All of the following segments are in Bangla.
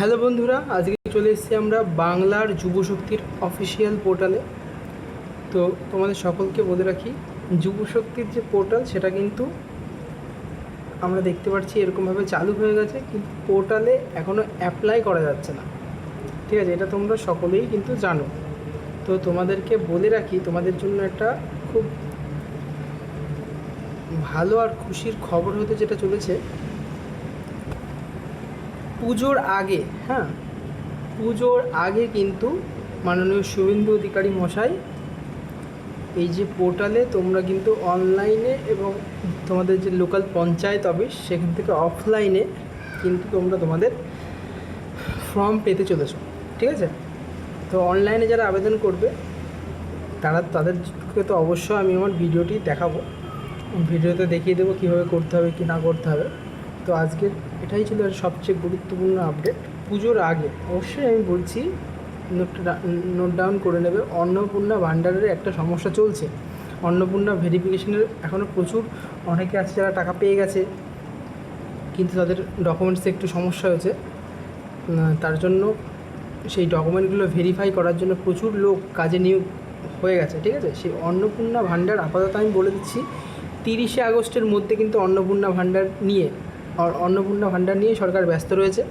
হ্যালো বন্ধুরা, আজকে চলে এসেছি আমরা বাংলার যুবশক্তির অফিসিয়াল পোর্টালে। তো তোমাদের সকলকে বলে রাখি, যুবশক্তির যে পোর্টাল সেটা কিন্তু আমরা দেখতে পাচ্ছি এরকমভাবে চালু হয়ে গেছে, কিন্তু পোর্টালে এখনও অ্যাপ্লাই করা যাচ্ছে না। ঠিক আছে, এটা তোমরা সকলেই কিন্তু জানো। তো তোমাদেরকে বলে রাখি, তোমাদের জন্য একটা খুব ভালো আর খুশির খবর হতে যেটা চলেছে, পুজোর আগে, পুজোর আগে কিন্তু মাননীয় শুভেন্দু অধিকারী মশাই এই যে পোর্টালে তোমরা কিন্তু অনলাইনে এবং তোমাদের যে লোকাল পঞ্চায়েত অফিস সেখান থেকে অফলাইনে কিন্তু তোমরা তোমাদের ফর্ম পেতে চলেছো। ঠিক আছে, তো অনলাইনে যারা আবেদন করবে তাদেরকে তো অবশ্যই আমি আমার ভিডিওটি দেখাবো, ভিডিওতে দেখিয়ে দেবো কীভাবে করতে হবে কি না করতে হবে। তো আজকের এটাই ছিল সবচেয়ে গুরুত্বপূর্ণ আপডেট। পুজোর আগে অবশ্যই আমি বলছি, নোট ডাউন করে নেবে। অন্নপূর্ণা ভাণ্ডারের একটা সমস্যা চলছে। অন্নপূর্ণা ভেরিফিকেশনের এখনও প্রচুর অনেকে আছে যারা টাকা পেয়ে গেছে, কিন্তু তাদের ডকুমেন্টসে একটু সমস্যা হয়েছে। তার জন্য সেই ডকুমেন্টগুলো ভেরিফাই করার জন্য প্রচুর লোক কাজে নিয়োগ হয়ে গেছে। ঠিক আছে, সেই অন্নপূর্ণা ভাণ্ডার আপাতত আমি বলে দিচ্ছি 30শে আগস্টের মধ্যে কিন্তু অন্নপূর্ণা ভাণ্ডার নিয়ে সরকার ব্যস্ত রয়েছে।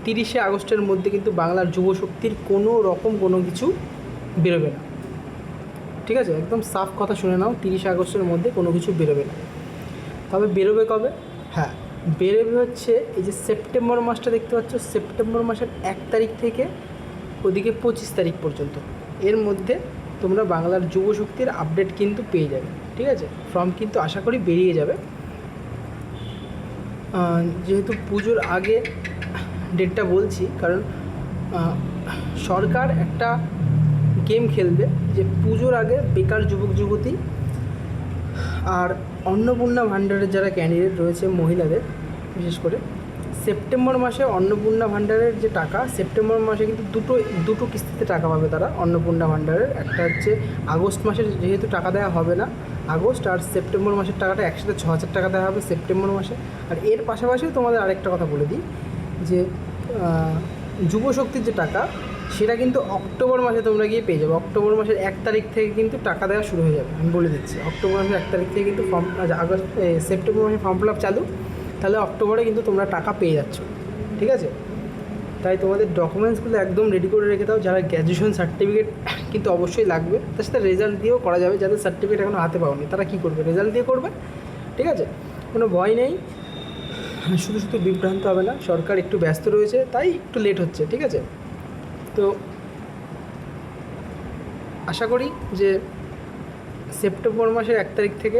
30শে আগস্টের মধ্যে কিন্তু বাংলার যুবশক্তির কোনো রকম কোনো কিছু বেরোবে না। ঠিক আছে, একদম সাফ কথা শুনে নাও, 30শে আগস্টের মধ্যে কোনো কিছু বেরোবে না। তবে বেরোবে কবে? বেরোবে হচ্ছে এই যে সেপ্টেম্বর মাসটা দেখতে পাচ্ছ, সেপ্টেম্বর মাসের 1 তারিখ থেকে ওদিকে 25 তারিখ পর্যন্ত, এর মধ্যে তোমরা বাংলার যুবশক্তির আপডেট কিন্তু পেয়ে যাবে। ঠিক আছে, ফর্ম কিন্তু আশা করি বেরিয়ে যাবে। যেহেতু পুজোর আগে ডেটটা বলছি, কারণ সরকার একটা গেম খেলবে যে পুজোর আগে বেকার যুবক যুবতী আর অন্নপূর্ণা ভাণ্ডারের যারা ক্যান্ডিডেট রয়েছে মহিলাদের, বিশেষ করে সেপ্টেম্বর মাসে অন্নপূর্ণা ভাণ্ডারের যে টাকা, সেপ্টেম্বর মাসে কিন্তু দুটো কিস্তিতে টাকা পাবে তারা অন্নপূর্ণা ভাণ্ডারের। একটা হচ্ছে আগস্ট মাসের, যেহেতু টাকা দেওয়া হবে না আগস্ট আর সেপ্টেম্বর মাসের টাকাটা একসাথে 6,000 টাকা দেওয়া হবে সেপ্টেম্বর মাসে। আর এর পাশাপাশিও তোমাদের আরেকটা কথা বলে দিই যে যুবশক্তির যে টাকা সেটা কিন্তু অক্টোবর মাসে তোমরা গিয়ে পেয়ে যাবে। অক্টোবর মাসের 1 তারিখ থেকে কিন্তু টাকা দেওয়া শুরু হয়ে যাবে, আমি বলে দিচ্ছি। অক্টোবর মাসের 1 তারিখ থেকে কিন্তু সেপ্টেম্বর মাসে ফর্ম ফিল আপ চালু, তাহলে অক্টোবরে কিন্তু তোমরা টাকা পেয়ে যাচ্ছ। ঠিক আছে, তাই তোমাদের ডকুমেন্টসগুলো একদম রেডি করে রেখে দাও। যারা গ্র্যাজুয়েশন সার্টিফিকেট কিন্তু অবশ্যই লাগবে, তার সাথে রেজাল্ট দিয়েও করা যাবে। যাদের সার্টিফিকেট এখনও হাতে পাওনি তারা কী করবে? রেজাল্ট দিয়ে করবে। ঠিক আছে, কোনো ভয় নেই, শুধু বিভ্রান্ত হবে না। সরকার একটু ব্যস্ত রয়েছে তাই একটু লেট হচ্ছে। ঠিক আছে, তো আশা করি যে সেপ্টেম্বর মাসের 1 তারিখ থেকে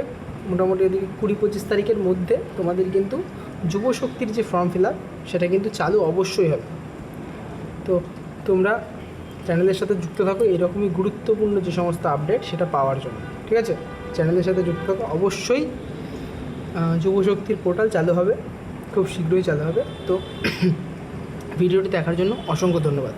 মোটামুটি ওদিকে 20-25 তারিখের মধ্যে তোমাদের কিন্তু যুবশক্তির যে ফর্ম ফিল আপ সেটা কিন্তু চালু অবশ্যই হবে। তো তোমরা চ্যানেলের সাথে যুক্ত থাকো এরকমই গুরুত্বপূর্ণ যে সমস্ত আপডেট সেটা পাওয়ার জন্য। ঠিক আছে, চ্যানেলের সাথে যুক্ত থাকো অবশ্যই। যুবশক্তির পোর্টাল চালু হবে, খুব শীঘ্রই চালু হবে। তো ভিডিওটি দেখার জন্য অসংখ্য ধন্যবাদ।